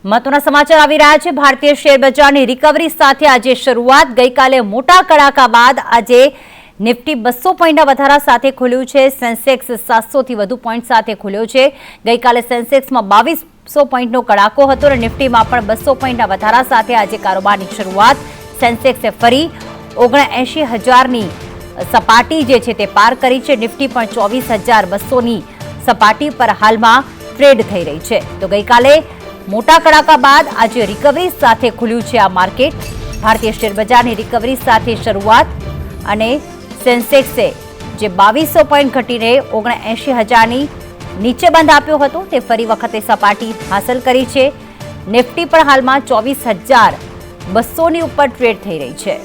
મહત્વના સમાચાર આવી રહ્યા છે। ભારતીય શેર બજારની રિકવરી સાથે આજે શરૂઆત। ગઈકાલે મોટા કડાકા બાદ આજે નિફ્ટી 200 પોઈન્ટના વધારા સાથે ખુલ્યું છે। સેન્સેક્સ 700 થી વધુ પોઈન્ટ સાથે ખુલ્યો છે। ગઈકાલે સેન્સેક્સમાં 2200 પોઈન્ટનો કડાકો હતો અને નિફ્ટીમાં પણ 200 પોઈન્ટના વધારા સાથે આજે કારોબારની શરૂઆત। સેન્સેક્સે ફરી 79000ની સપાટી જે છે તે પાર કરી છે। નિફ્ટી પણ 24200ની સપાટી પર હાલમાં ટ્રેડ થઈ રહી છે। તો ગઈકાલે મોટા કડાકા બાદ આજે રિકવરી સાથે ખુલ્યું છે આ માર્કેટ। ભારતીય શેર બજારની રિકવરી સાથે શરૂઆત અને સેન્સેક્સે જે 2200 પોઈન્ટ ઘટીને 79000ની નીચે બંધ આપ્યો હતો તે ફરી વખતે સપાટી હાંસલ કરી છે। નિફ્ટી પણ હાલમાં 24200ની ઉપર ટ્રેડ થઈ રહી છે।